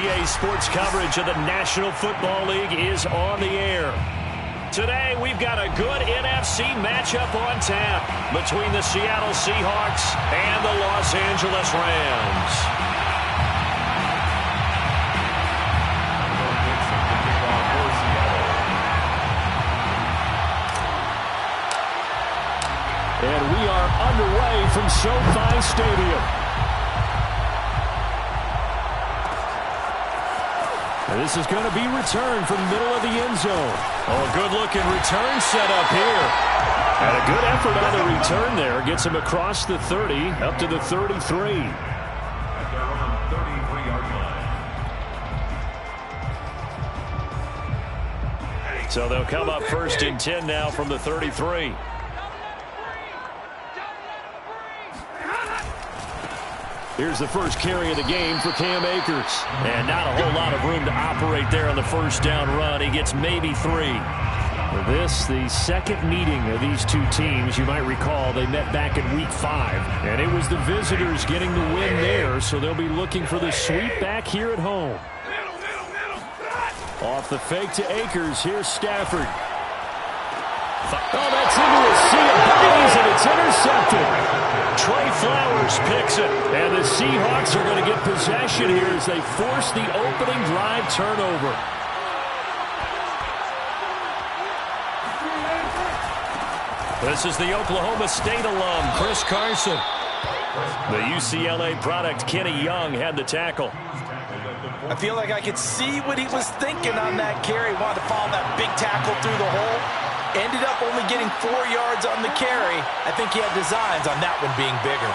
CA Sports coverage of the National Football League is on the air. Today, we've got a good NFC matchup on tap between the Seattle Seahawks and the Los Angeles Rams. And we are underway from SoFi Stadium. This is going to be returned from the middle of the end zone. Oh, a good-looking return set up here. And a good effort on the return there. Gets him across the 30, up to the 33. At their own 33-yard line. So they'll come up first and 10 now from the 33. Here's the first carry of the game for Cam Akers. And not a whole lot of room to operate there on the first down run. He gets maybe 3. For this, the second meeting of these two teams, you might recall they met back in Week 5. And it was the visitors getting the win there, so they'll be looking for the sweep back here at home. Off the fake to Akers, here's Stafford. Oh, that's into a sea of bodies, and it's intercepted. Trey Flowers picks it, and the Seahawks are going to get possession here as they force the opening drive turnover. This is the Oklahoma State alum, Chris Carson. The UCLA product, Kenny Young, had the tackle. I feel like I could see what he was thinking on that carry. Wanted to follow that big tackle through the hole. Ended up only getting 4 yards on the carry. I think he had designs on that one being bigger.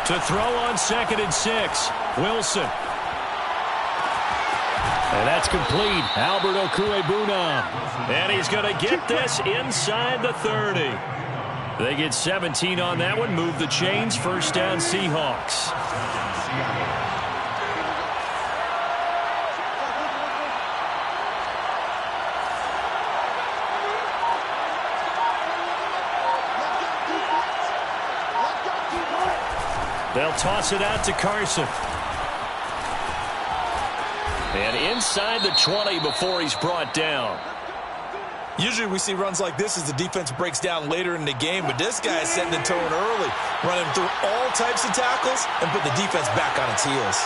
To throw on 2nd and 6, Wilson. And that's complete. Albert Okwuegbunam. And he's going to get this inside the 30. They get 17 on that one. Move the chains. First down, Seahawks. They'll toss it out to Carson. And inside the 20 before he's brought down. Usually we see runs like this as the defense breaks down later in the game, but this guy is setting the tone early, running through all types of tackles and put the defense back on its heels.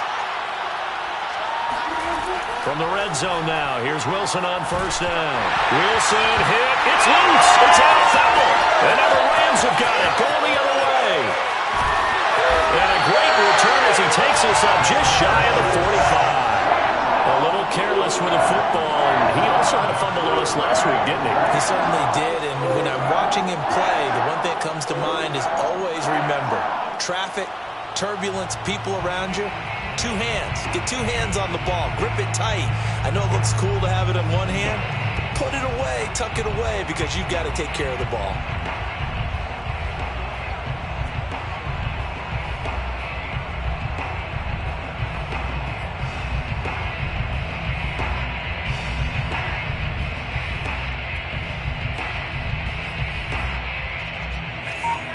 From the red zone now, here's Wilson on first down. Wilson hit. It's loose. It's out of foul. And now the Rams have got it. Going the other way. And a great return as he takes us up just shy of the 45. A little careless with the football, and he also had a fumble loss last week, didn't he? He certainly did, and when I'm watching him play, the one thing that comes to mind is always remember, traffic, turbulence, people around you, 2 hands. Get 2 hands on the ball. Grip it tight. I know it looks cool to have it in one hand. Put it away, tuck it away, because you've got to take care of the ball.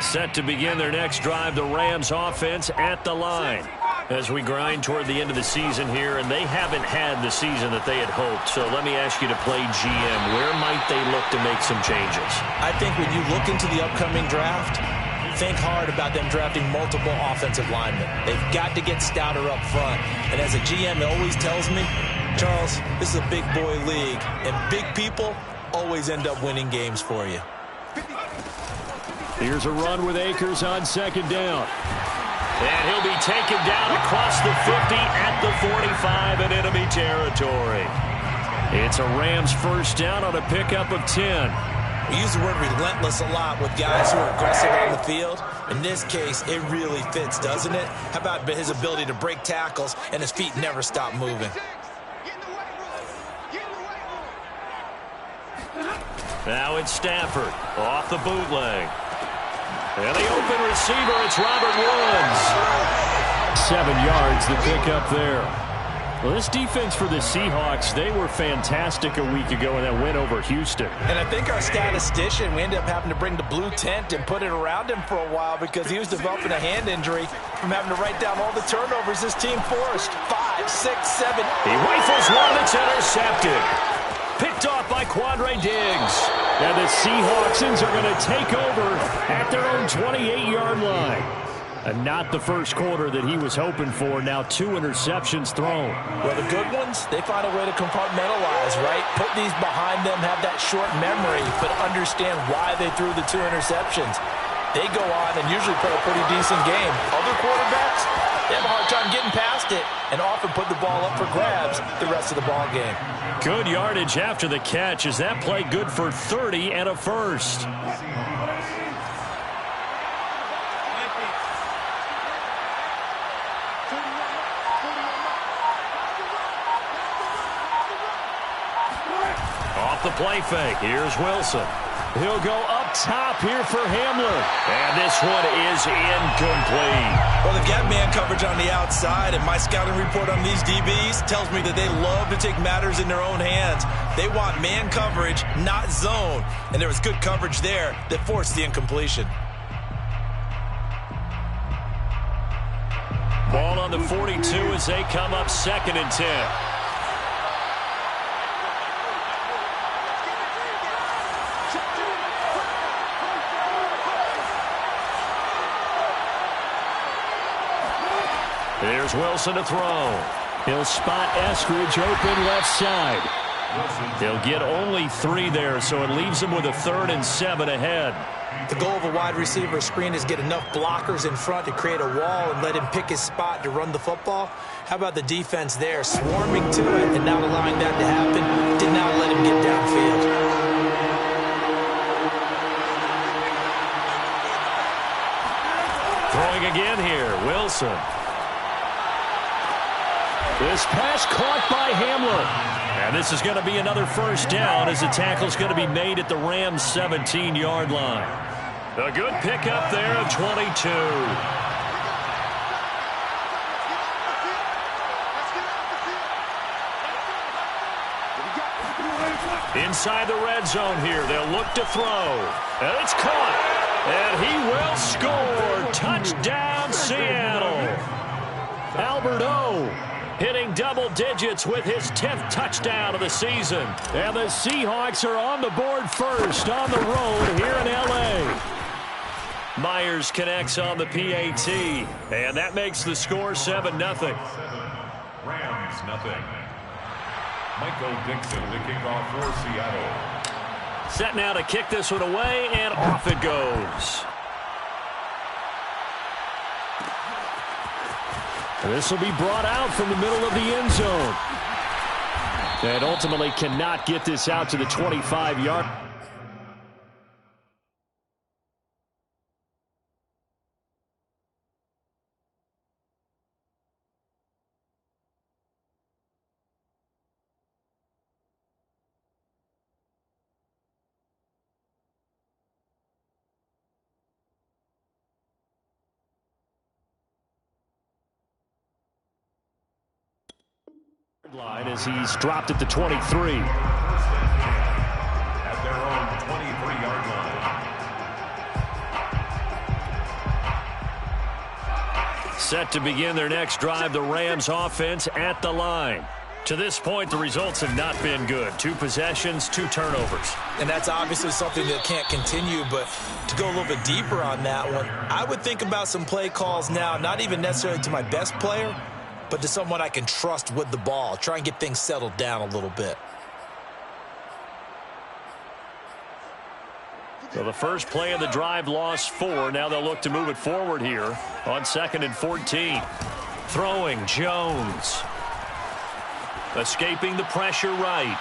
Set to begin their next drive, the Rams offense at the line. As we grind toward the end of the season here, and they haven't had the season that they had hoped. So let me ask you to play GM. Where might they look to make some changes? I think when you look into the upcoming draft, think hard about them drafting multiple offensive linemen. They've got to get stouter up front. And as a GM, it always tells me, Charles, this is a big boy league, and big people always end up winning games for you. Here's a run with Akers on 2nd down. And he'll be taken down across the 50 at the 45 in enemy territory. It's a Rams first down on a pickup of 10. We use the word relentless a lot with guys who are aggressive on the field. In this case, it really fits, doesn't it? How about his ability to break tackles and his feet never stop moving? Now it's Stafford off the bootleg. And the open receiver, it's Robert Woods. 7 yards, the pickup there. Well, this defense for the Seahawks, they were fantastic a week ago in that win over Houston. And I think our statistician, we ended up having to bring the blue tent and put it around him for a while because he was developing a hand injury from having to write down all the turnovers this team forced. 5, 6, 7. He rifles one that's intercepted. Picked off by Quandre Diggs. And the Seahawksans are going to take over at their own 28-yard line. And not the first quarter that he was hoping for. Now 2 interceptions thrown. Well, the good ones, they find a way to compartmentalize, right? Put these behind them, have that short memory, but understand why they threw the 2 interceptions. They go on and usually play a pretty decent game. Other quarterbacks, they have a hard time getting past it and often put the ball up for grabs the rest of the ball game. Good yardage after the catch. Is that play good for 30 and a first? Off the play fake. Here's Wilson. He'll go up top here for Hamler. And this one is incomplete. Well, they've got man coverage on the outside, and my scouting report on these DBs tells me that they love to take matters in their own hands. They want man coverage, not zone. And there was good coverage there that forced the incompletion. Ball on the 42 as they come up 2nd and 10. There's Wilson to throw. He'll spot Eskridge open left side. He'll get only 3 there, so it leaves him with a 3rd and 7 ahead. The goal of a wide receiver screen is get enough blockers in front to create a wall and let him pick his spot to run the football. How about the defense there, swarming to it and not allowing that to happen? Did not let him get downfield. Throwing again here, Wilson. This pass caught by Hamler. And this is going to be another first down as the tackle's going to be made at the Rams' 17-yard line. A good pickup there of 22. Inside the red zone here, they'll look to throw. And it's caught. And he will score. Touchdown, Seattle. Albert O hitting double digits with his 10th touchdown of the season. And the Seahawks are on the board first on the road here in L.A. Myers connects on the PAT. And that makes the score 7-0. Rams, nothing. Michael Dixon, the kickoff for Seattle. Set now to kick this one away, and off it goes. This will be brought out from the middle of the end zone. And ultimately cannot get this out to the 25-yard. Line as he's dropped at the 23. At their own 23-yard line. Set to begin their next drive, the Rams offense at the line. To this point, the results have not been good. 2 possessions, 2 turnovers. And that's obviously something that can't continue, but to go a little bit deeper on that one, I would think about some play calls now, not even necessarily to my best player, but to someone I can trust with the ball. Try and get things settled down a little bit. So the first play of the drive lost 4. Now they'll look to move it forward here on 2nd and 14. Throwing Jones. Escaping the pressure right.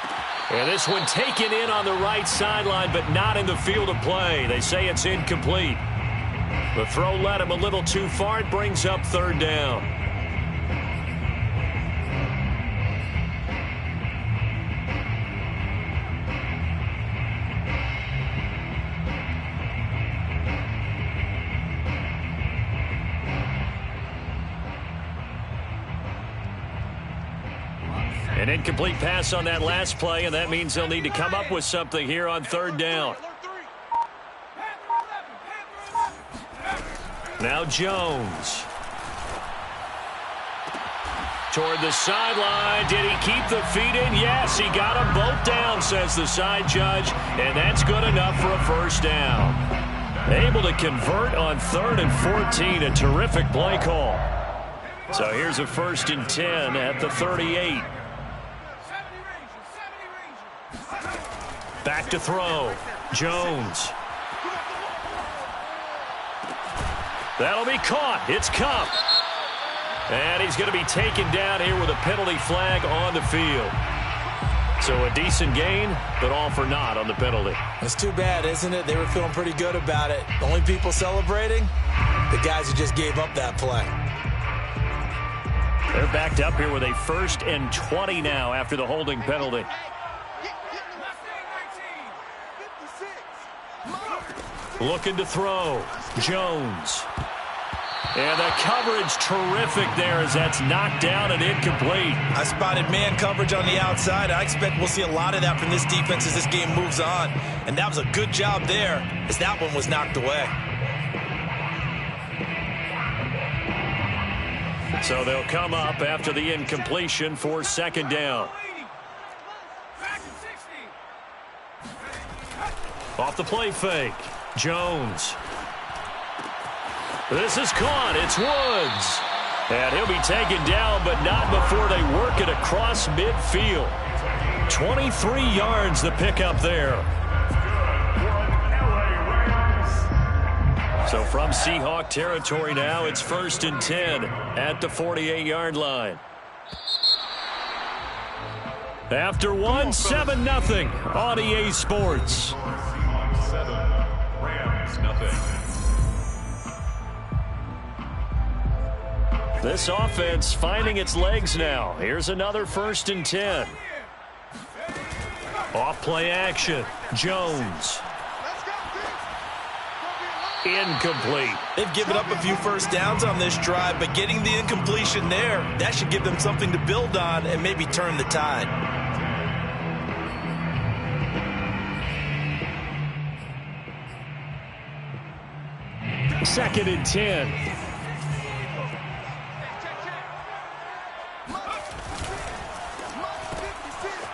And this one taken in on the right sideline, but not in the field of play. They say it's incomplete. The throw led him a little too far. It brings up 3rd down. An incomplete pass on that last play, and that means they'll need to come up with something here on third down. Now Jones. Toward the sideline. Did he keep the feet in? Yes, he got them both down, says the side judge, and that's good enough for a first down. Able to convert on 3rd and 14, a terrific play call. So here's a 1st and 10 at the 38. Back to throw. Jones. That'll be caught. It's Kupp. And he's going to be taken down here with a penalty flag on the field. So a decent gain, but all for naught on the penalty. It's too bad, isn't it? They were feeling pretty good about it. The only people celebrating, the guys who just gave up that play. They're backed up here with a 1st and 20 now after the holding penalty. Looking to throw. Jones. And the coverage terrific there as that's knocked down and incomplete. I spotted man coverage on the outside. I expect we'll see a lot of that from this defense as this game moves on. And that was a good job there as that one was knocked away. So they'll come up after the incompletion for 2nd down. Off the play fake. Jones. This is caught. It's Woods. And he'll be taken down, but not before they work it across midfield. 23 yards the pickup there. So from Seahawk territory now, it's 1st and 10 at the 48-yard line. After one, 7-0 on EA Sports. Seahawks 7, Rams nothing. This offense finding its legs now. Here's another 1st and 10. Off play action. Jones. Incomplete. They've given up a few first downs on this drive, but getting the incompletion there, that should give them something to build on and maybe turn the tide. 2nd and 10.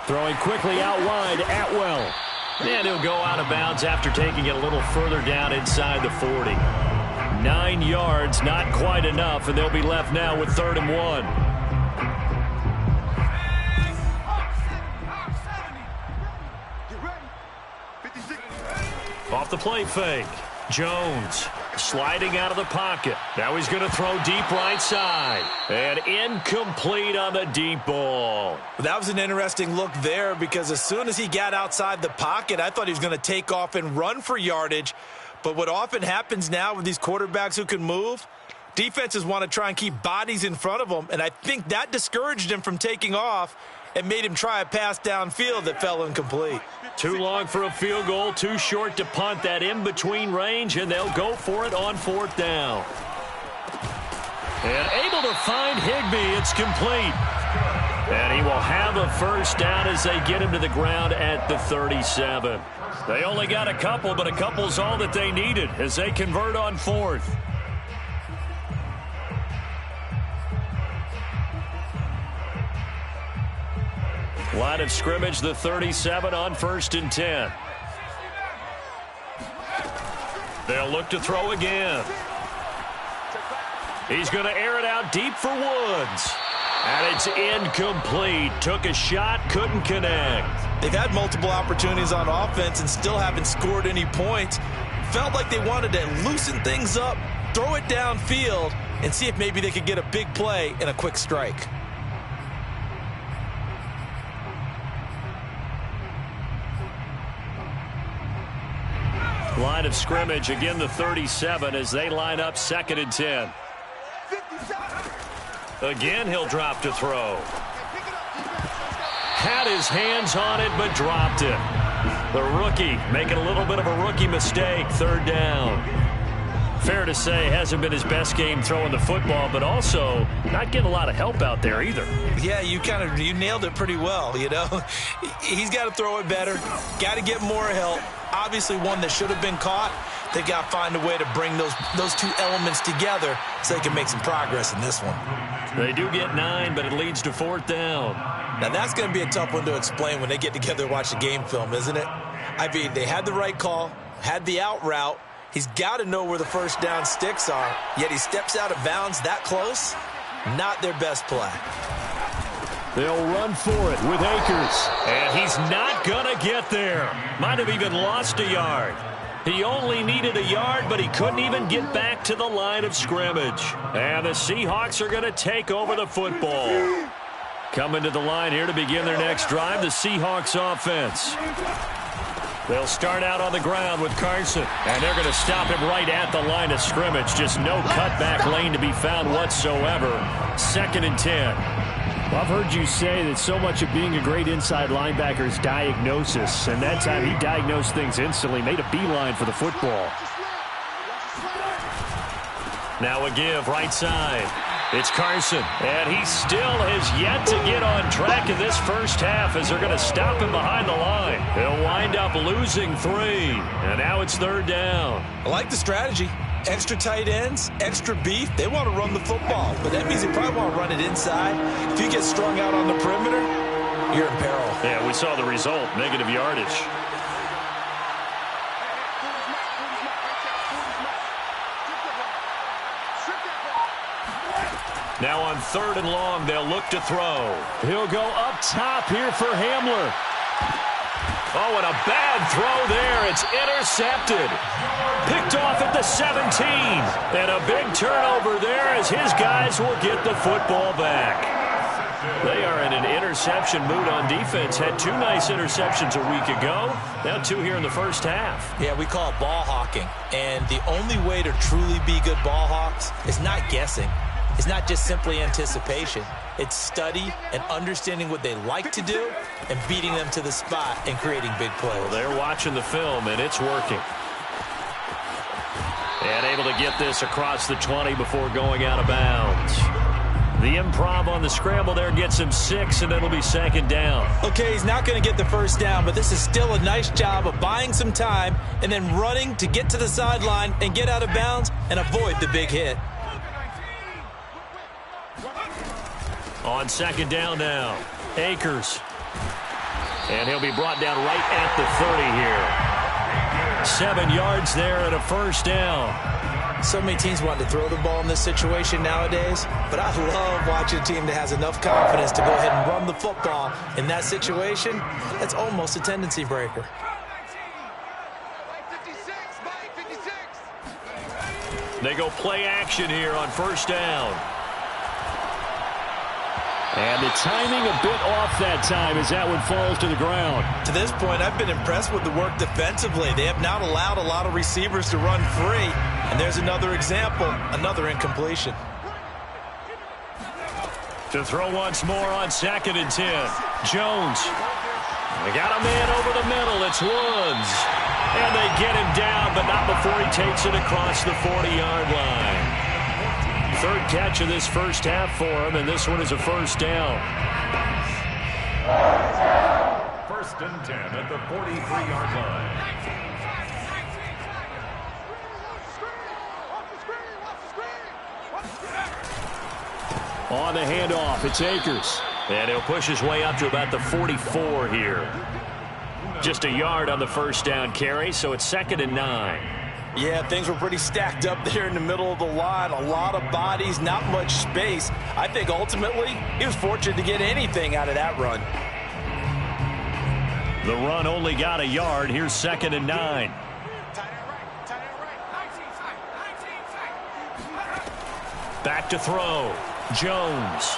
Throwing quickly out wide, Atwell. And he'll go out of bounds after taking it a little further down inside the 40. 9 yards, not quite enough, and they'll be left now with 3rd and 1. Off the play fake. Jones sliding out of the pocket. Now he's going to throw deep right side. And incomplete on the deep ball. That was an interesting look there because as soon as he got outside the pocket, I thought he was going to take off and run for yardage. But what often happens now with these quarterbacks who can move, defenses want to try and keep bodies in front of them. And I think that discouraged him from taking off and made him try a pass downfield that fell incomplete. Too long for a field goal, too short to punt. That in-between range, and they'll go for it on 4th down. And able to find Higbee. It's complete. And he will have a first down as they get him to the ground at the 37. They only got a couple, but a couple's all that they needed as they convert on 4th. Line of scrimmage, the 37 on 1st and 10. They'll look to throw again. He's going to air it out deep for Woods. And it's incomplete. Took a shot, couldn't connect. They've had multiple opportunities on offense and still haven't scored any points. Felt like they wanted to loosen things up, throw it downfield, and see if maybe they could get a big play and a quick strike. Line of scrimmage, again the 37 as they line up 2nd and 10. Again, he'll drop to throw. Had his hands on it, but dropped it. The rookie making a little bit of a rookie mistake. 3rd down. Fair to say, hasn't been his best game throwing the football, but also not getting a lot of help out there either. Yeah, you nailed it pretty well, you know. He's got to throw it better, got to get more help. Obviously one that should have been caught. They got to find a way to bring those two elements together so they can make some progress in this one. They do get 9, but it leads to 4th down. Now that's going to be a tough one to explain when they get together and watch the game film, isn't it? I mean, they had the right call, had the out route. He's got to know where the first down sticks are, yet he steps out of bounds that close. Not their best play. They'll run for it with Akers. And he's not going to get there. Might have even lost a yard. He only needed a yard, but he couldn't even get back to the line of scrimmage. And the Seahawks are going to take over the football. Coming to the line here to begin their next drive, the Seahawks offense. They'll start out on the ground with Carson, and they're going to stop him right at the line of scrimmage. Just no cutback lane to be found whatsoever. 2nd and 10. Well, I've heard you say that so much of being a great inside linebacker is diagnosis, and that time he diagnosed things instantly, made a beeline for the football. Now a give right side. It's Carson, and he still has yet to get on track in this first half as they're going to stop him behind the line. He'll wind up losing 3, and now it's 3rd down. I like the strategy. Extra tight ends, extra beef. They want to run the football, but that means they probably want to run it inside. If you get strung out on the perimeter, you're in peril. Yeah, we saw the result, negative yardage. Now on 3rd and long, they'll look to throw. He'll go up top here for Hamler. Oh, and a bad throw there. It's intercepted. Picked off at the 17. And a big turnover there as his guys will get the football back. They are in an interception mood on defense. Had 2 nice interceptions a week ago. Now 2 here in the first half. Yeah, we call it ball hawking. And the only way to truly be good ball hawks is not guessing. It's not just simply anticipation. It's study and understanding what they like to do and beating them to the spot and creating big plays. Well, they're watching the film, and it's working. And able to get this across the 20 before going out of bounds. The improv on the scramble there gets him 6, and it'll be 2nd down. Okay, he's not going to get the first down, but this is still a nice job of buying some time and then running to get to the sideline and get out of bounds and avoid the big hit. On 2nd down now, Akers. And he'll be brought down right at the 30 here. 7 yards there and a first down. So many teams want to throw the ball in this situation nowadays, but I love watching a team that has enough confidence to go ahead and run the football in that situation. That's almost a tendency breaker. They go play action here on 1st down. And the timing a bit off that time as that one falls to the ground. To this point, I've been impressed with the work defensively. They have not allowed a lot of receivers to run free. And there's another example, another incompletion. To throw once more on 2nd and 10. Jones. They got a man over the middle. It's Woods. And they get him down, but not before he takes it across the 40-yard line. 3rd catch of this first half for him, and this one is a first down. 1st and 10 at the 43-yard line. On the handoff, it's Akers. And he'll push his way up to about the 44 here. Just a yard on the first down carry, so it's 2nd and 9. Yeah, things were pretty stacked up there in the middle of the line. A lot of bodies, not much space. I think ultimately he was fortunate to get anything out of that run. The run only got a yard. Here's 2nd and 9. Back to throw. Jones.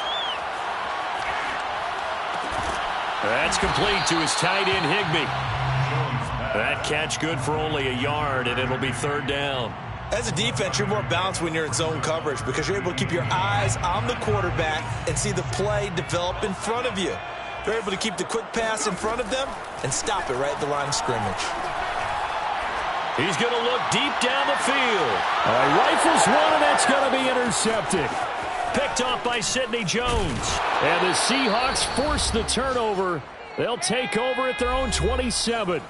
That's complete to his tight end, Higbee. That catch good for only a yard, and it'll be 3rd down. As a defense, you're more balanced when you're in zone coverage because you're able to keep your eyes on the quarterback and see the play develop in front of you. They're able to keep the quick pass in front of them and stop it right at the line of scrimmage. He's going to look deep down the field. Rifles one, and that's going to be intercepted. Picked off by Sidney Jones. And the Seahawks force the turnover. They'll take over at their own 27.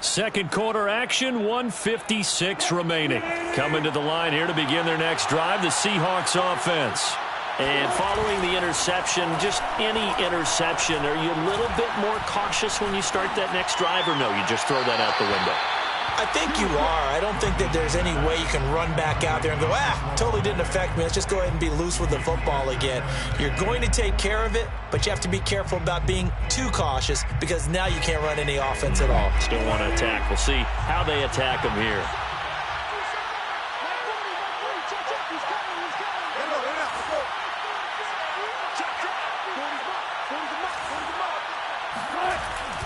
Second quarter action, 1:56 remaining. Coming to the line here to begin their next drive, the Seahawks offense. And following the interception, just any interception, are you a little bit more cautious when you start that next drive, or no, you just throw that out the window? I think you are. I don't think that there's any way you can run back out there and go, totally didn't affect me. Let's just go ahead and be loose with the football again. You're going to take care of it, but you have to be careful about being too cautious because now you can't run any offense at all. Still want to attack. We'll see how they attack them here.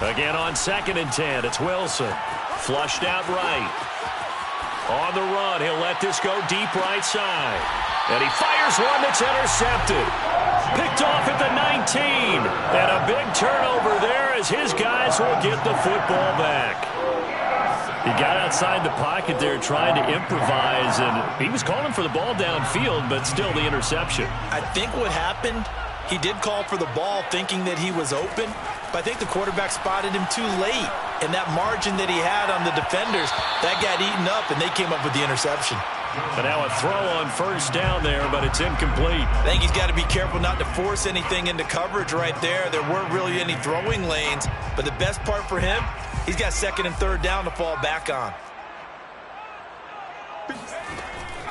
Again on 2nd and 10, it's Wilson. Flushed out right. On the run, he'll let this go deep right side. And he fires one that's intercepted. Picked off at the 19. And a big turnover there as his guys will get the football back. He got outside the pocket there trying to improvise, and he was calling for the ball downfield, but still the interception. I think what happened, he did call for the ball thinking that he was open, but I think the quarterback spotted him too late. And that margin that he had on the defenders, that got eaten up, and they came up with the interception. But now a throw on first down there, but it's incomplete. I think he's got to be careful not to force anything into coverage right there. There weren't really any throwing lanes, but the best part for him, he's got 2nd and 3rd down to fall back on.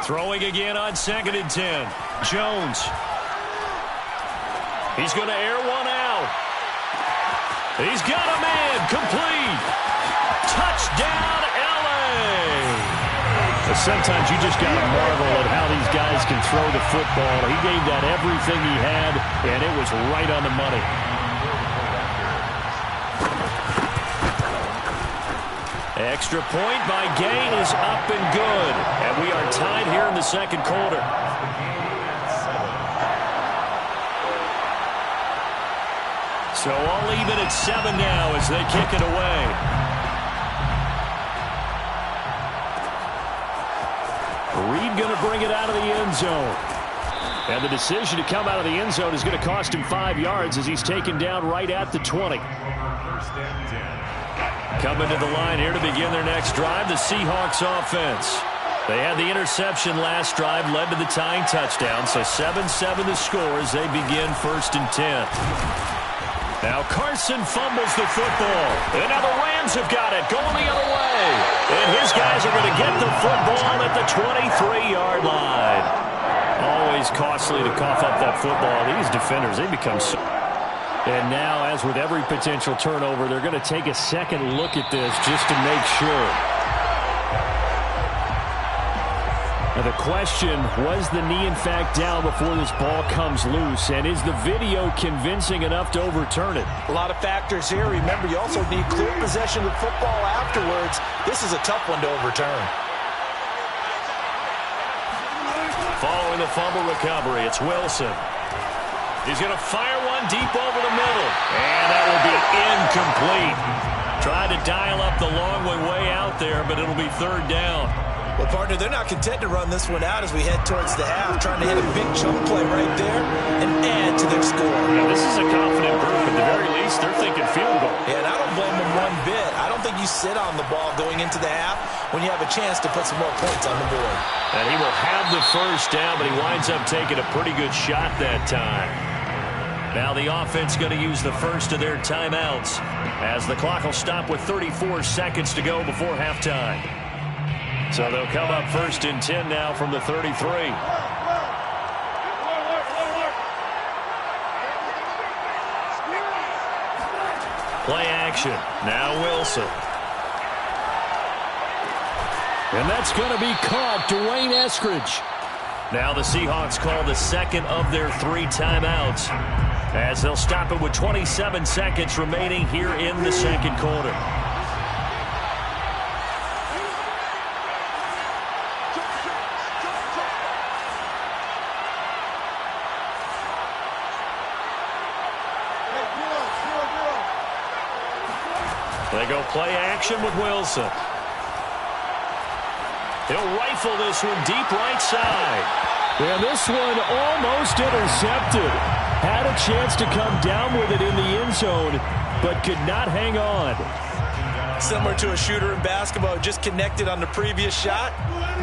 Throwing again on 2nd and 10. Jones. He's going to air one out. He's got a man. Complete. Touchdown, L.A. Sometimes you just got to marvel at how these guys can throw the football. He gave that everything he had, and it was right on the money. Extra point by Gain is up and good. And we are tied here in the second quarter. So all even at 7 now as they kick it away. Reed going to bring it out of the end zone. And the decision to come out of the end zone is going to cost him 5 yards as he's taken down right at the 20. Coming to the line here to begin their next drive, the Seahawks offense. They had the interception last drive, led to the tying touchdown, so 7-7 the score as they begin 1st and 10. Now Carson fumbles the football. And now the Rams have got it, going the other way. And his guys are going to get the football at the 23-yard line. Always costly to cough up that football. These defenders, they become so... And now, as with every potential turnover, they're going to take a second look at this just to make sure. Now the question, was the knee in fact down before this ball comes loose? And is the video convincing enough to overturn it? A lot of factors here. Remember, you also need clear possession of the football afterwards. This is a tough one to overturn. Following the fumble recovery, it's Wilson. He's going to fire one deep over the middle. And that will be incomplete. Tried to dial up the long way out there, but it'll be 3rd down. Well, partner, they're not content to run this one out as we head towards the half, trying to hit a big chunk play right there and add to their score. Yeah, this is a confident group. At the very least, they're thinking field goal. Yeah, and I don't blame them one bit. I don't think you sit on the ball going into the half when you have a chance to put some more points on the board. And he will have the first down, but he winds up taking a pretty good shot that time. Now the offense going to use the first of their timeouts as the clock will stop with 34 seconds to go before halftime. So they'll come up 1st and 10 now from the 33. Play action. Now Wilson. And that's going to be caught. Dwayne Eskridge. Now the Seahawks call the second of their 3 timeouts as they'll stop it with 27 seconds remaining here in the second quarter. They go play action with Wilson. He'll rifle this one deep right side. And this one almost intercepted. Had a chance to come down with it in the end zone, but could not hang on. Similar to a shooter in basketball who just connected on the previous shot.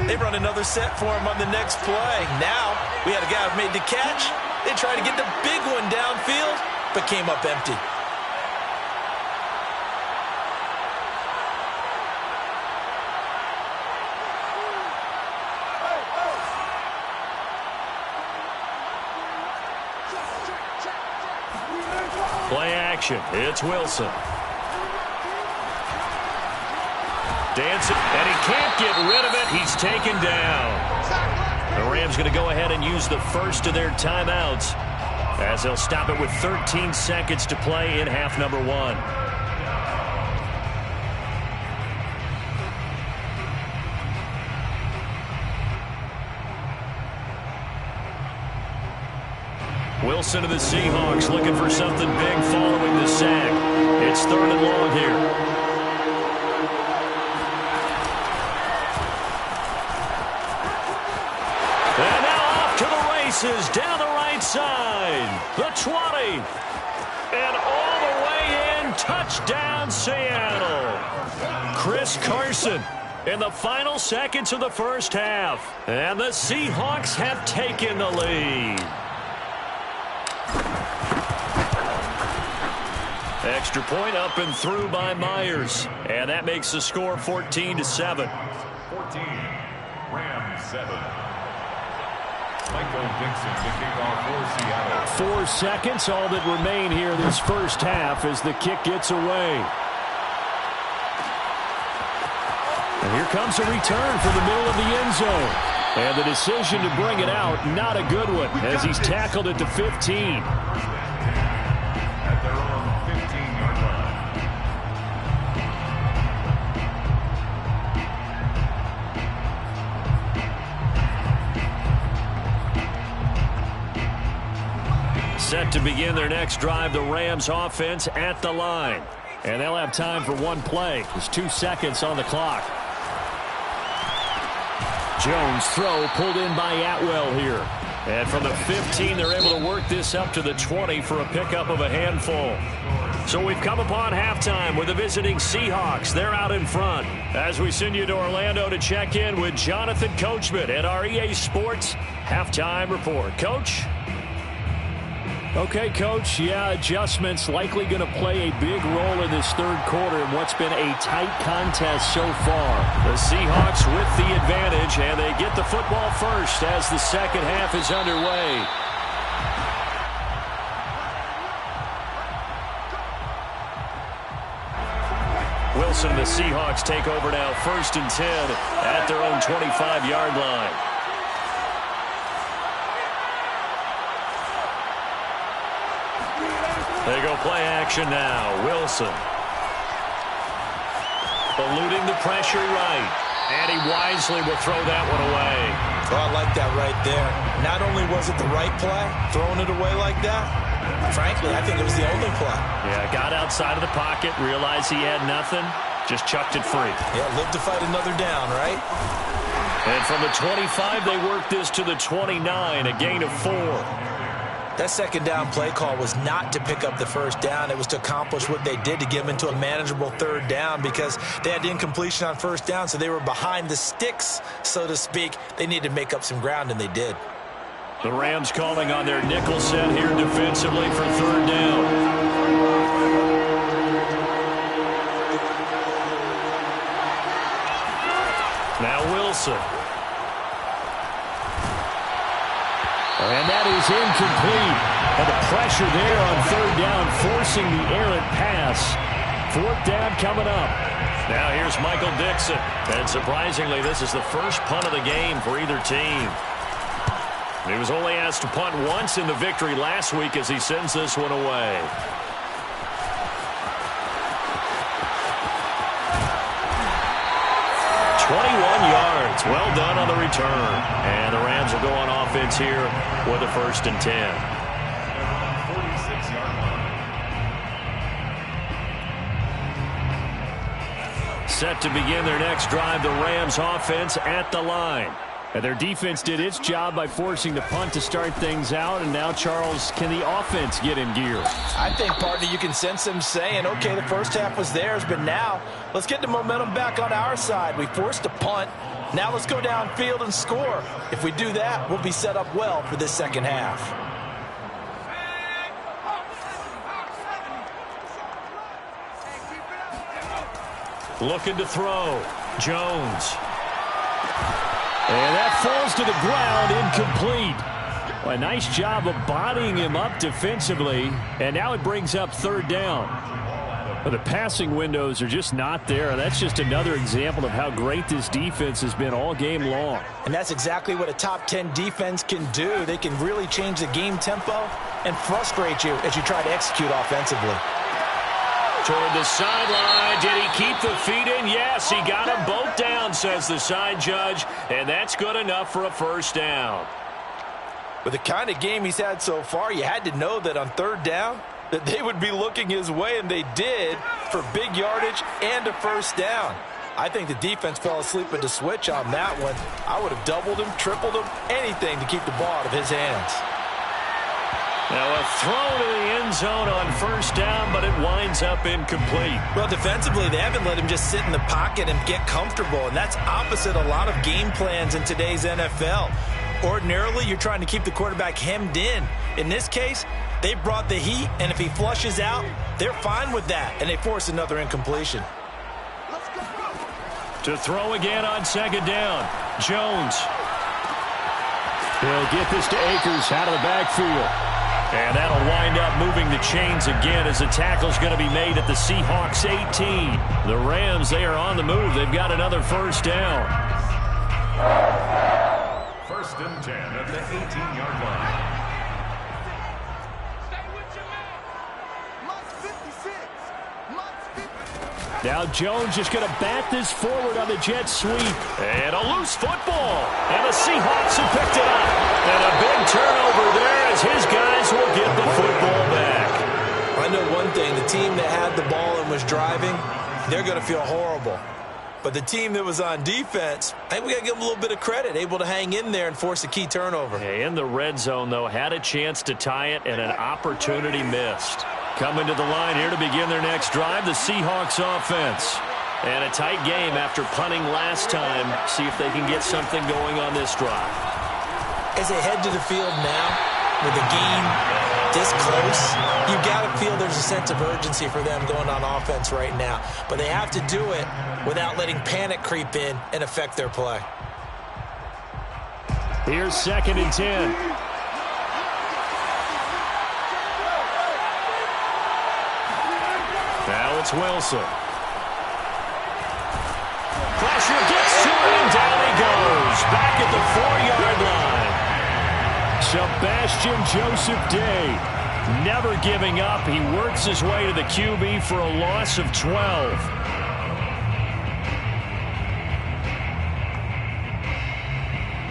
They run another set for him on the next play. Now, we had a guy who made the catch. They tried to get the big one downfield, but came up empty. Play action. It's Wilson. Dancing, and he can't get rid of it. He's taken down. The Rams going to go ahead and use the first of their timeouts as they'll stop it with 13 seconds to play in half number 1. Wilson to the Seahawks looking for something big following the sack. It's 3rd and long here. And now off to the races down the right side. The 20. And all the way in. Touchdown, Seattle. Chris Carson in the final seconds of the first half. And the Seahawks have taken the lead. Extra point up and through by Myers. And that makes the score 14-7. 14, Rams 7. Michael Dixon to kick off for Seattle. 4 seconds, all that remain here in this first half as the kick gets away. And here comes a return from the middle of the end zone. And the decision to bring it out, not a good one, as he's tackled at the 15. At their own 15-yard line. Set to begin their next drive, the Rams offense at the line. And they'll have time for one play. There's 2 seconds on the clock. Jones throw pulled in by Atwell here. And from the 15, they're able to work this up to the 20 for a pickup of a handful. So we've come upon halftime with the visiting Seahawks. They're out in front. As we send you to Orlando to check in with Jonathan Coachman at our EA Sports Halftime Report. Coach? Okay, Coach, yeah, adjustments likely going to play a big role in this third quarter in what's been a tight contest so far. The Seahawks with the advantage, and they get the football first as the second half is underway. Wilson and the Seahawks take over now, 1st and 10 at their own 25-yard line. They go play action now. Wilson. Eluding the pressure right. And he wisely will throw that one away. Oh, I like that right there. Not only was it the right play, throwing it away like that, frankly, I think it was the only play. Yeah, got outside of the pocket, realized he had nothing, just chucked it free. Yeah, live to fight another down, right? And from the 25, they work this to the 29, a gain of 4. That second down play call was not to pick up the first down. It was to accomplish what they did to get them into a manageable third down because they had incompletion on first down, so they were behind the sticks, so to speak. They needed to make up some ground, and they did. The Rams calling on their nickel set here defensively for third down. Now Wilson. And that is incomplete. And the pressure there on third down, forcing the errant pass. 4th down coming up. Now here's Michael Dixon. And surprisingly, this is the first punt of the game for either team. He was only asked to punt once in the victory last week as he sends this one away. Yards. Well done on the return. And the Rams will go on offense here with a 1st and 10. 46-yard line. set to begin their next drive. The Rams offense at the line. And their defense did its job by forcing the punt to start things out. And now, Charles, can the offense get in gear? I think, partner, you can sense them saying, okay, the first half was theirs, but now let's get the momentum back on our side. We forced a punt. Now let's go downfield and score. If we do that, we'll be set up well for this second half. Looking to throw. Jones. And that falls to the ground, incomplete. Well, a nice job of bodying him up defensively. And now it brings up third down. But the passing windows are just not there. That's just another example of how great this defense has been all game long. And that's exactly what a top 10 defense can do. They can really change the game tempo and frustrate you as you try to execute offensively. Toward the sideline. Did he keep the feet in? Yes, he got them both down, says the side judge. And that's good enough for a first down. With the kind of game he's had so far, you had to know that on third down that they would be looking his way, and they did, for big yardage and a first down. I think the defense fell asleep at the switch on that one. I would have doubled him, tripled him, anything to keep the ball out of his hands. Now a throw to the end zone on first down, but it winds up incomplete. Well, defensively, they haven't let him just sit in the pocket and get comfortable, and that's opposite a lot of game plans in today's NFL. Ordinarily, you're trying to keep the quarterback hemmed in. In this case, they brought the heat, and if he flushes out, they're fine with that, and they force another incompletion. To throw again on second down, Jones. He'll get this to Akers out of the backfield. And that'll wind up moving the chains again as the tackle's going to be made at the Seahawks 18. The Rams, they are on the move. They've got another first down. First and 10 at the 18-yard line. Now Jones just going to bat this forward on the jet sweep. And a loose football. And the Seahawks have picked it up. And a big turnover there as his guys will get the football back. I know one thing. The team that had the ball and was driving, they're going to feel horrible. But the team that was on defense, I think we got to give them a little bit of credit, able to hang in there and force a key turnover. In the red zone, though, had a chance to tie it and an opportunity missed. Coming to the line here to begin their next drive, the Seahawks offense. And a tight game after punting last time. See if they can get something going on this drive. As they head to the field now, with the game this close, you've got to feel there's a sense of urgency for them going on offense right now. But they have to do it without letting panic creep in and affect their play. Here's second and 10. Now it's Wilson. Pressure gets to it, and down he goes. Back at the 4-yard line. Sebastian Joseph Day, never giving up. He works his way to the QB for a loss of 12.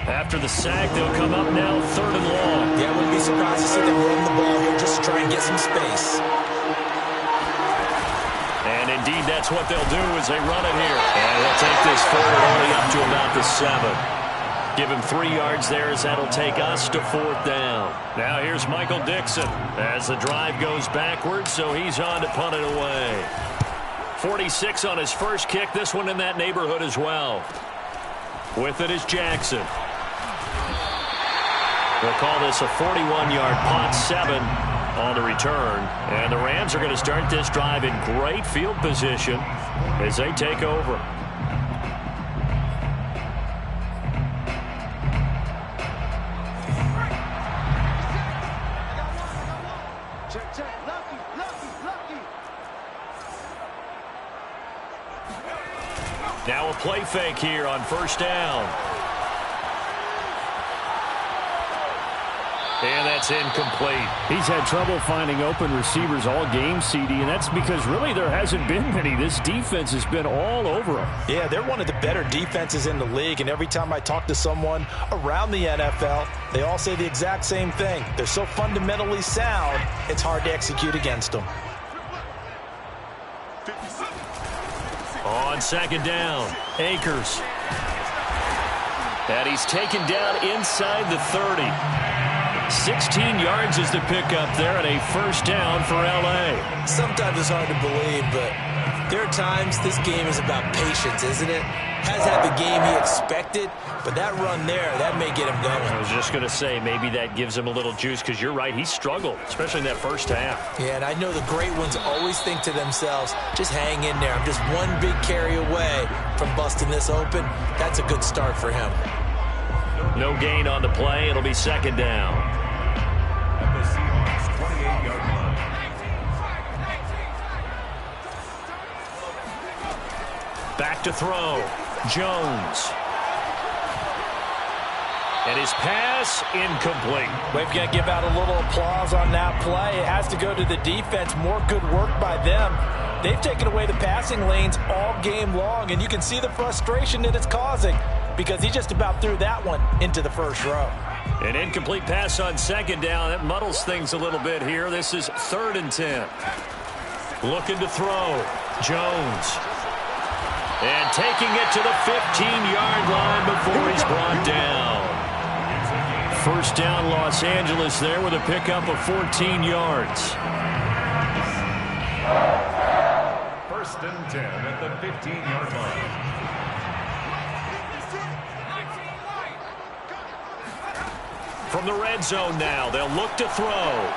After the sack, they'll come up now third and long. Yeah, I wouldn't be surprised to see them run the ball here just to try and get some space. And indeed, that's what they'll do as they run it here. And they'll take this forward only up to about the 7. Give him 3 yards there as that'll take us to fourth down. Now here's Michael Dixon as the drive goes backwards, so he's on to punt it away. 46 on his first kick, this one in that neighborhood as well. With it is Jackson. We'll call this a 41-yard punt, 7 on the return. And the Rams are going to start this drive in great field position as they take over. Now a play fake here on first down. And that's incomplete. He's had trouble finding open receivers all game, CD, and that's because really there hasn't been many. This defense has been all over them. Yeah, they're one of the better defenses in the league, and every time I talk to someone around the NFL, they all say the exact same thing. They're so fundamentally sound, it's hard to execute against them. On on second down. Akers. And he's taken down inside the 30. 16 yards is the pickup there, and a first down for L.A. Sometimes it's hard to believe, but there are times this game is about patience, isn't it? Has had the game he expected, but that run there, that may get him going. I was just going to say, maybe that gives him a little juice, because you're right, he struggled, especially in that first half. Yeah, and I know the great ones always think to themselves, just hang in there. I'm just one big carry away from busting this open. That's a good start for him. No gain on the play. It'll be second down. At the Seahawks 28-yard line. Back to throw. Jones. And his pass incomplete. We've got to give out a little applause on that play. It has to go to the defense. More good work by them. They've taken away the passing lanes all game long, and you can see the frustration that it's causing because he just about threw that one into the first row. An incomplete pass on second down. That muddles things a little bit here. This is 3rd and 10. Looking to throw. Jones. And taking it to the 15-yard line before he's brought down. First down, Los Angeles there with a pickup of 14 yards. 1st and 10 at the 15-yard line. From the red zone now, they'll look to throw.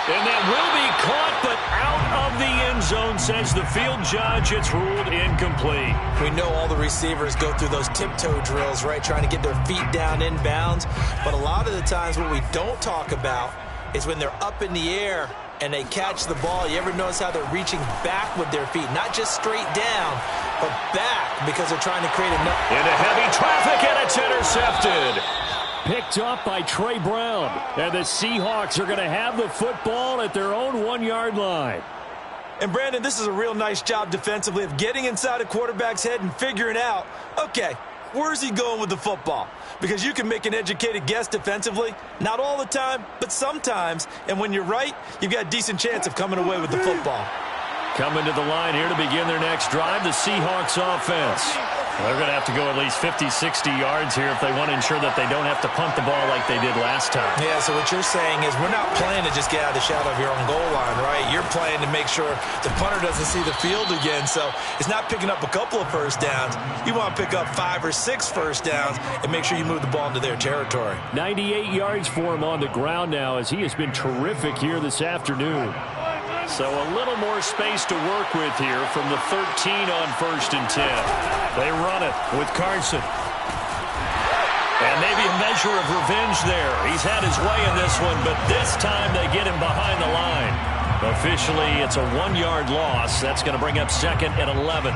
And that will be caught, but out of the end zone, says the field judge. It's ruled incomplete. We know all the receivers go through those tiptoe drills, right, trying to get their feet down inbounds. But a lot of the times what we don't talk about is when they're up in the air and they catch the ball. You ever notice how they're reaching back with their feet? Not just straight down, but back because they're trying to create enough. Into heavy traffic, and it's intercepted. Picked up by Trey Brown. And the Seahawks are going to have the football at their own 1-yard line. And, Brandon, this is a real nice job defensively of getting inside a quarterback's head and figuring out, okay, where's he going with the football? Because you can make an educated guess defensively. Not all the time, but sometimes. And when you're right, you've got a decent chance of coming away with the football. Coming to the line here to begin their next drive, the Seahawks offense. They're going to have to go at least 50, 60 yards here if they want to ensure that they don't have to punt the ball like they did last time. Yeah, so what you're saying is we're not playing to just get out of the shadow of your own goal line, right? You're playing to make sure the punter doesn't see the field again. So it's not picking up a couple of first downs. You want to pick up 5 or 6 first downs and make sure you move the ball into their territory. 98 yards for him on the ground now as he has been terrific here this afternoon. So a little more space to work with here from the 13 on 1st and 10. They run it with Carson. And maybe a measure of revenge there. He's had his way in this one, but this time they get him behind the line. Officially, it's a 1-yard loss. That's going to bring up 2nd and 11.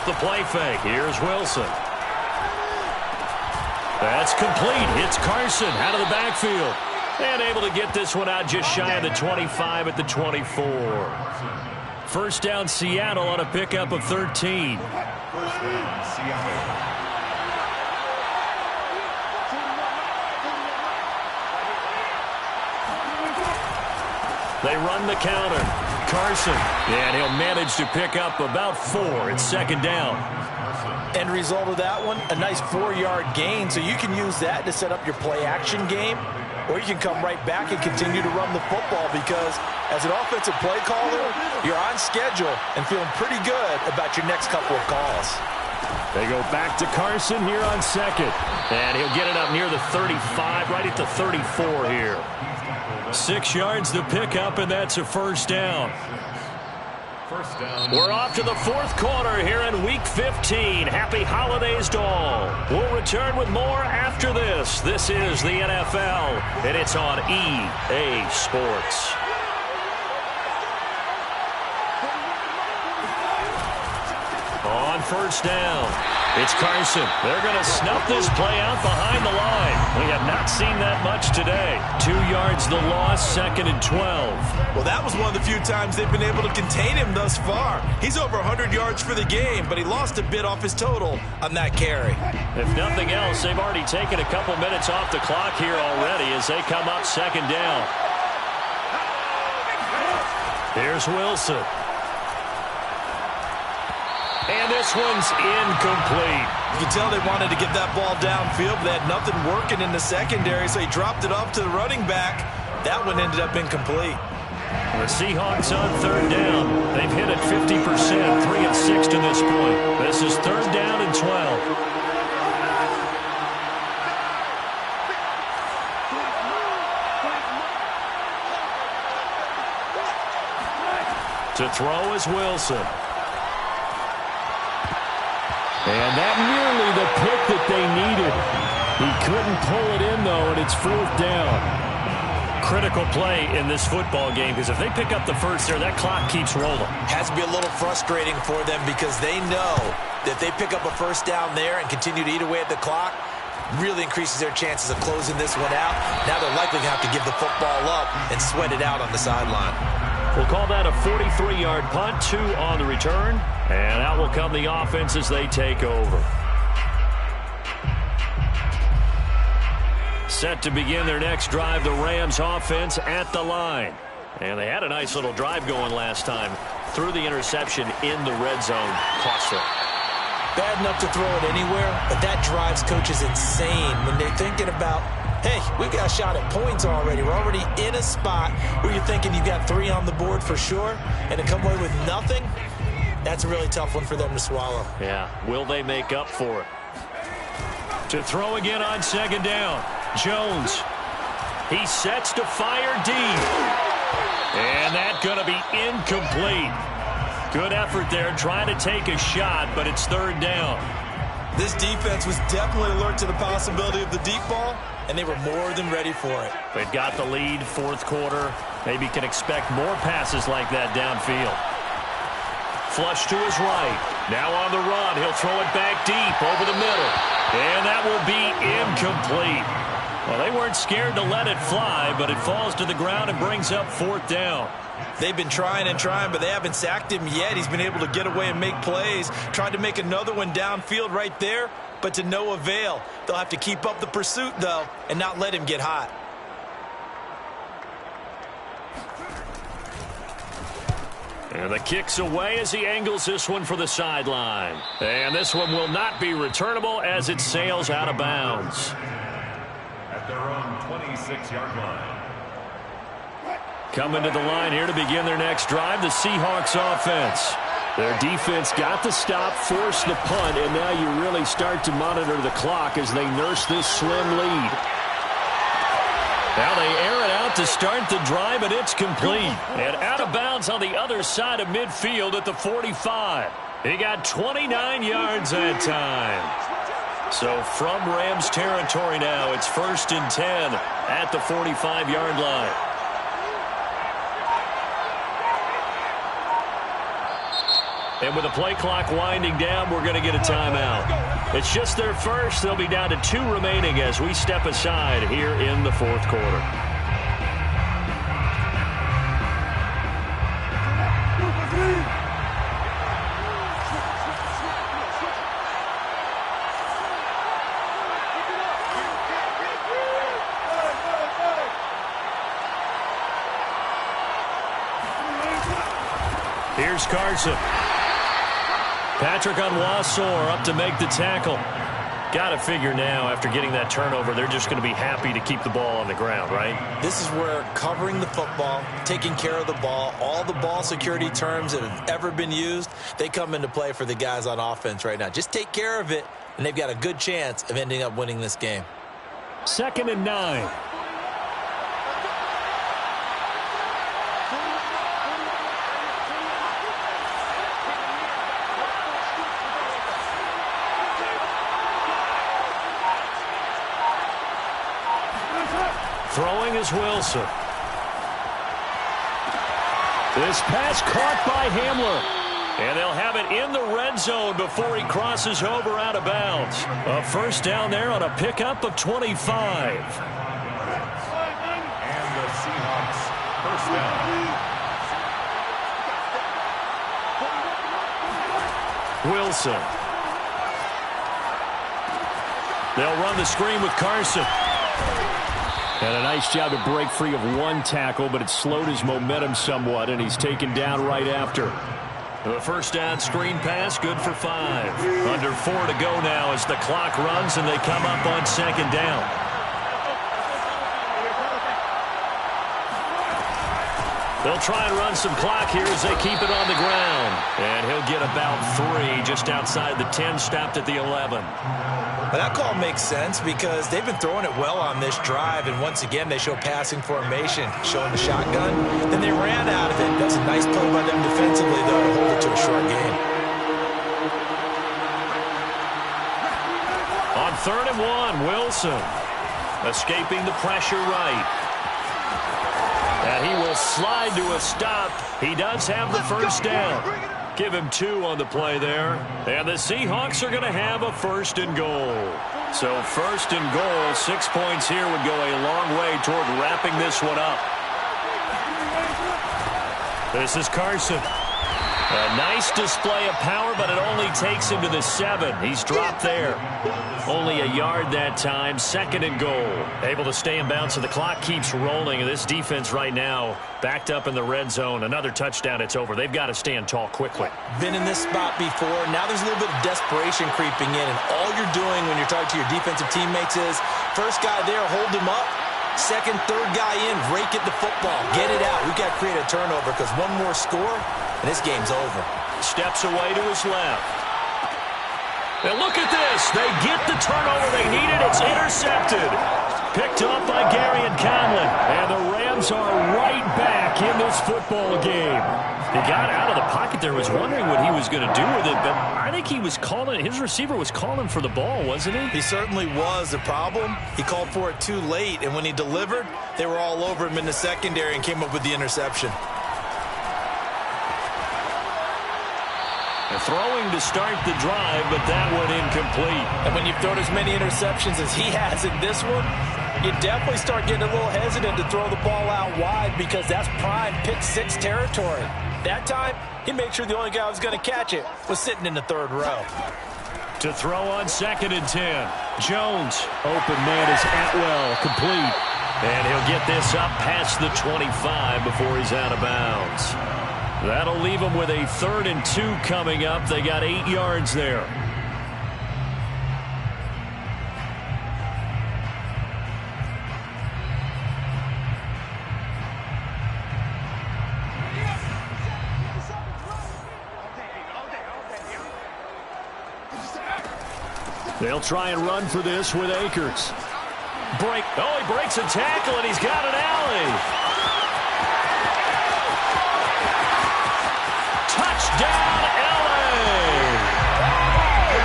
The play fake. Here's Wilson. That's complete. It's Carson out of the backfield. And able to get this one out just shy of the 25 at the 24. First down, Seattle on a pickup of 13. First down, Seattle. They run the counter. Carson, and he'll manage to pick up about 4. It's 2nd down. End result of that one, a nice 4-yard gain, so you can use that to set up your play-action game, or you can come right back and continue to run the football because as an offensive play caller, you're on schedule and feeling pretty good about your next couple of calls. They go back to Carson here on 2nd. And he'll get it up near the 35, right at the 34 here. 6 yards to pick up, and that's a first down. First down. We're off to the 4th quarter here in Week 15. Happy holidays to all. We'll return with more after this. This is the NFL, and it's on EA Sports. On first down. It's Carson. They're going to snuff this play out behind the line. We have not seen that much today. 2 yards the loss, 2nd and 12. Well, that was one of the few times they've been able to contain him thus far. He's over 100 yards for the game, but he lost a bit off his total on that carry. If nothing else, they've already taken a couple minutes off the clock here already as they come up 2nd down. Here's Wilson. And this one's incomplete. You can tell they wanted to get that ball downfield, but they had nothing working in the secondary, so he dropped it off to the running back. That one ended up incomplete. The Seahawks on 3rd down. They've hit it 50%, 3 of 6 to this point. This is 3rd down and 12. To throw is Wilson. And that nearly the pick that they needed. He couldn't pull it in, though, and it's 4th down. Critical play in this football game because if they pick up the first there, that clock keeps rolling. Has to be a little frustrating for them because they know that if they pick up a first down there and continue to eat away at the clock, really increases their chances of closing this one out. Now they're likely going to have to give the football up and sweat it out on the sideline. We'll call that a 43-yard punt, 2 on the return. And out will come the offense as they take over. Set to begin their next drive, the Rams offense at the line. And they had a nice little drive going last time. Threw the interception in the red zone. Cost them. Bad enough to throw it anywhere, but that drives coaches insane when they're thinking about, hey, we got a shot at points already. We're already in a spot where you're thinking you got 3 on the board for sure, and to come away with nothing, that's a really tough one for them to swallow. Yeah, will they make up for it? To throw again on 2nd down. Jones. He sets to fire deep. And that's going to be incomplete. Good effort there trying to take a shot, but it's 3rd down. This defense was definitely alert to the possibility of the deep ball, and they were more than ready for it. They've got the lead, 4th quarter. Maybe can expect more passes like that downfield. Flush to his right. Now on the run. He'll throw it back deep over the middle. And that will be incomplete. Well, they weren't scared to let it fly, but it falls to the ground and brings up 4th down. They've been trying and trying, but they haven't sacked him yet. He's been able to get away and make plays. Tried to make another one downfield right there, but to no avail. They'll have to keep up the pursuit, though, and not let him get hot. And the kick's away as he angles this one for the sideline. And this one will not be returnable as it sails out of bounds. At their own 26-yard line. Coming to the line here to begin their next drive, the Seahawks offense. Their defense got the stop, forced the punt, and now you really start to monitor the clock as they nurse this slim lead. Now they air it out to start the drive, and it's complete. And out of bounds on the other side of midfield at the 45. He got 29 yards that time. So from Rams territory now, it's 1st and 10 at the 45-yard line. And with the play clock winding down, we're going to get a timeout. It's just their first. They'll be down to 2 remaining as we step aside here in the 4th quarter. Here's Carson. Patrick Onwuasor up to make the tackle. Got to figure now, after getting that turnover, they're just going to be happy to keep the ball on the ground, right? This is where covering the football, taking care of the ball, all the ball security terms that have ever been used, they come into play for the guys on offense right now. Just take care of it, and they've got a good chance of ending up winning this game. 2nd and 9. Throwing is Wilson. This pass caught by Hamler. And they'll have it in the red zone before he crosses over out of bounds. A first down there on a pickup of 25. And the Seahawks first down. Wilson. They'll run the screen with Carson. And a nice job to break free of one tackle, but it slowed his momentum somewhat, and he's taken down right after. The first down screen pass, good for 5. Under 4 to go now as the clock runs and they come up on second down. They'll try and run some clock here as they keep it on the ground. And he'll get about 3 just outside the 10, stopped at the 11. But that call makes sense because they've been throwing it well on this drive, and once again they show passing formation, showing the shotgun. Then they ran out of it. That's a nice play by them defensively, though, to hold it to a short game. On 3rd and 1, Wilson escaping the pressure right. And he will slide to a stop. He does have the first down. Give him 2 on the play there. And the Seahawks are going to have a 1st and goal. So 1st and goal, 6 points here would go a long way toward wrapping this one up. This is Carson. A nice display of power, but it only takes him to the 7. He's dropped there. Only a yard that time, 2nd and goal. Able to stay in bounds, so the clock keeps rolling. And this defense right now backed up in the red zone. Another touchdown, it's over. They've got to stand tall quickly. Been in this spot before. Now there's a little bit of desperation creeping in, and all you're doing when you're talking to your defensive teammates is first guy there, hold him up. Second, third guy in, rake it the football. Get it out. We've got to create a turnover because one more score, and this game's over. Steps away to his left. And look at this. They get the turnover they needed. It's intercepted. Picked up by Gary and Conlon. And the Rams are right back in this football game. He got out of the pocket there, was wondering what he was going to do with it, but I think he was calling, his receiver was calling for the ball, wasn't he? He certainly was. The problem, he called for it too late, and when he delivered, they were all over him in the secondary and came up with the interception. And throwing to start the drive, but that one incomplete. And when you've thrown as many interceptions as he has in this one, you definitely start getting a little hesitant to throw the ball out wide because that's prime pick 6 territory. That time, he made sure the only guy who was going to catch it was sitting in the 3rd row. To throw on 2nd and 10. Jones. Open man is Atwell, complete. And he'll get this up past the 25 before he's out of bounds. That'll leave them with a 3rd and 2 coming up. They got 8 yards there. They'll try and run for this with Akers. Break. Oh, he breaks a tackle, and he's got an alley. Touchdown, L.A.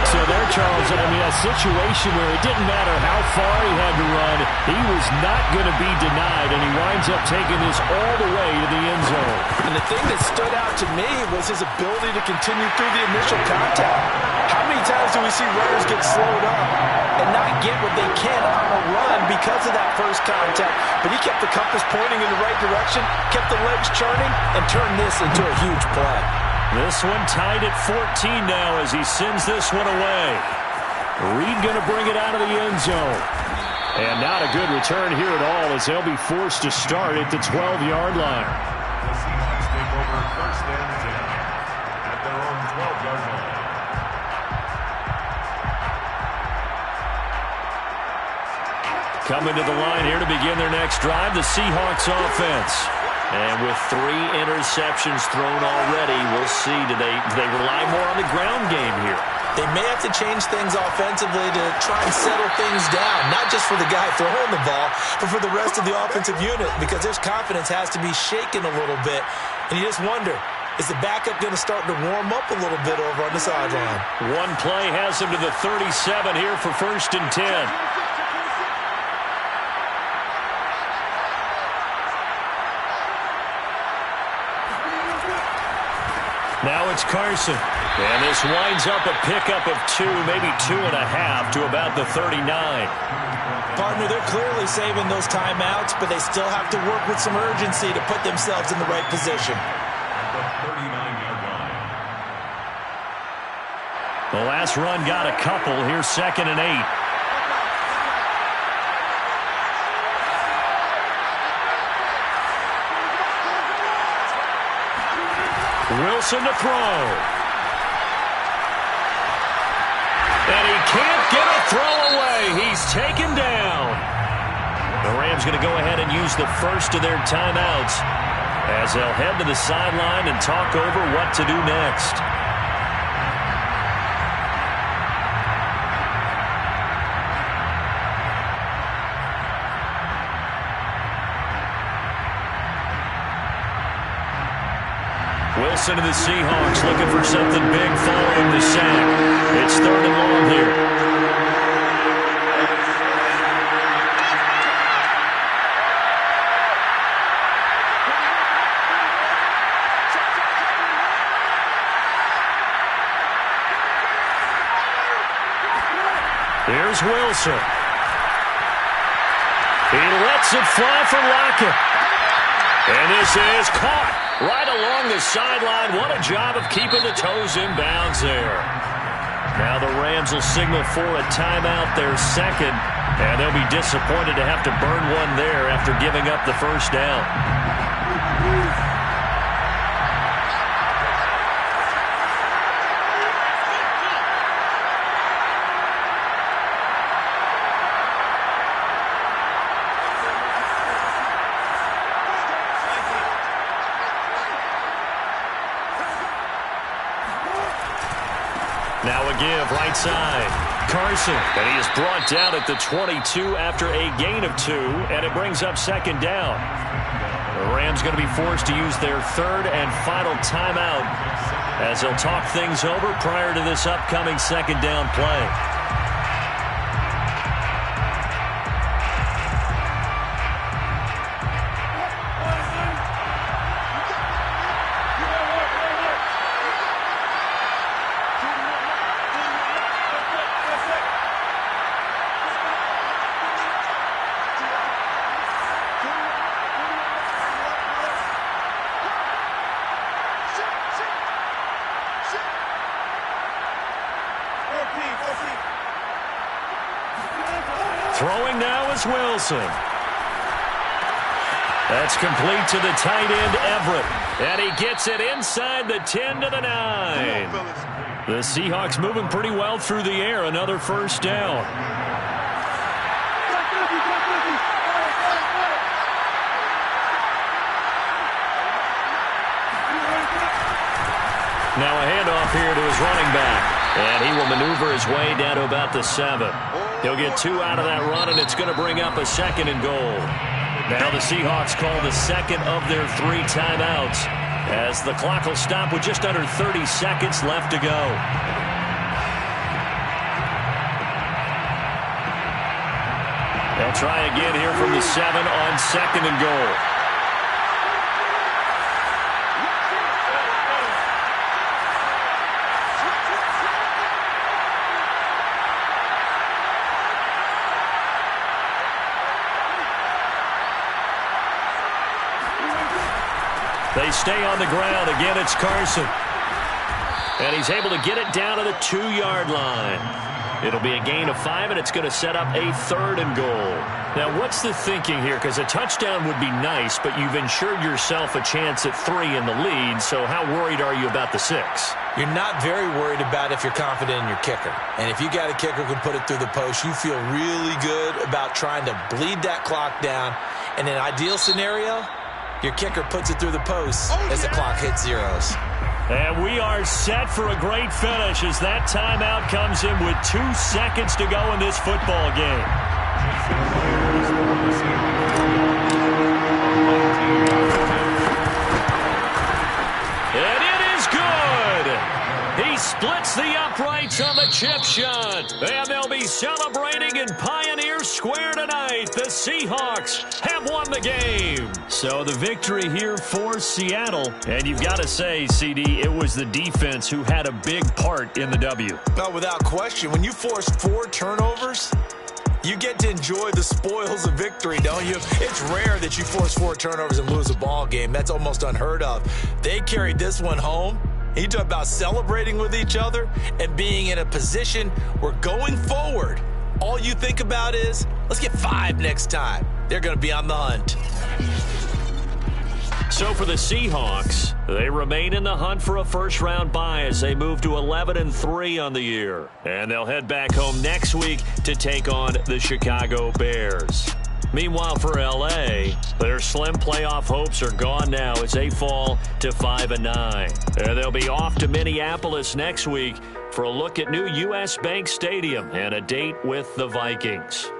So there, Charles, I mean, a situation where it didn't matter how far he had to run, he was not going to be denied, and he winds up taking this all the way to the end zone. And the thing that stood out to me was his ability to continue through the initial contact. How many times do we see runners get slowed up and not get what they can on a run because of that first contact? But he kept the compass pointing in the right direction, kept the legs churning, and turned this into a huge play. This one tied at 14 now as he sends this one away. Reed going to bring it out of the end zone. And not a good return here at all as they'll be forced to start at the 12-yard line. The Seahawks take over 1st and 10 at their own 12-yard line. Coming to the line here to begin their next drive, the Seahawks offense. And with 3 interceptions thrown already, we'll see. Do they rely more on the ground game here? They may have to change things offensively to try and settle things down, not just for the guy throwing the ball, but for the rest of the offensive unit, because their confidence has to be shaken a little bit. And you just wonder, is the backup going to start to warm up a little bit over on the sideline? One play has him to the 37 here for 1st and 10. Now it's Carson. And this winds up a pickup of 2, maybe 2.5 to about the 39. Partner, they're clearly saving those timeouts, but they still have to work with some urgency to put themselves in the right position. At the 39-yard line. The last run got a couple. Here's 2nd and 8. Wilson to throw. And he can't get a throw away. He's taken down. The Rams going to go ahead and use the first of their timeouts as they'll head to the sideline and talk over what to do next. Wilson to the Seahawks looking for something big following the sack. It's 3rd and long here. Here's Wilson. He lets it fly for Lockett. And this is caught right along the sideline. What a job of keeping the toes in bounds there. Now the Rams will signal for a timeout, their second, and they'll be disappointed to have to burn one there after giving up the first down. Now a give right side. Carson, and he is brought down at the 22 after a gain of 2, and it brings up 2nd down. The Rams going to be forced to use their 3rd and final timeout as they'll talk things over prior to this upcoming 2nd down play. Throwing now is Wilson. That's complete to the tight end, Everett. And he gets it inside the 10 to the 9. The Seahawks moving pretty well through the air. Another first down. Now a handoff here to his running back. And he will maneuver his way down to about the 7. He'll get 2 out of that run, and it's going to bring up a 2nd and goal. Now the Seahawks call the second of their 3 timeouts as the clock will stop with just under 30 seconds left to go. They'll try again here from the 7 on 2nd and goal. They stay on the ground. Again, it's Carson. And he's able to get it down to the 2-yard line. It'll be a gain of 5, and it's going to set up a 3rd and goal. Now, what's the thinking here? Because a touchdown would be nice, but you've ensured yourself a chance at 3 in the lead, so how worried are you about the 6? You're not very worried about if you're confident in your kicker. And if you got a kicker who can put it through the post, you feel really good about trying to bleed that clock down. In an ideal scenario, your kicker puts it through the post as the clock hits zeros. And we are set for a great finish as that timeout comes in with 2 seconds to go in this football game. And it is good. He splits the uprights on the chip shot. And they'll be celebrating in Pioneer Square tonight. The Seahawks have won the game. So the victory here for Seattle. And you've got to say, CD, it was the defense who had a big part in the W. No, without question. When you force 4 turnovers, you get to enjoy the spoils of victory, don't you? It's rare that you force 4 turnovers and lose a ball game. That's almost unheard of. They carried this one home. You talk about celebrating with each other and being in a position where going forward, all you think about is, let's get 5 next time. They're going to be on the hunt. So for the Seahawks, they remain in the hunt for a first-round bye as they move to 11-3 on the year. And they'll head back home next week to take on the Chicago Bears. Meanwhile, for L.A., their slim playoff hopes are gone now as they fall to 5-9. And they'll be off to Minneapolis next week for a look at new U.S. Bank Stadium and a date with the Vikings.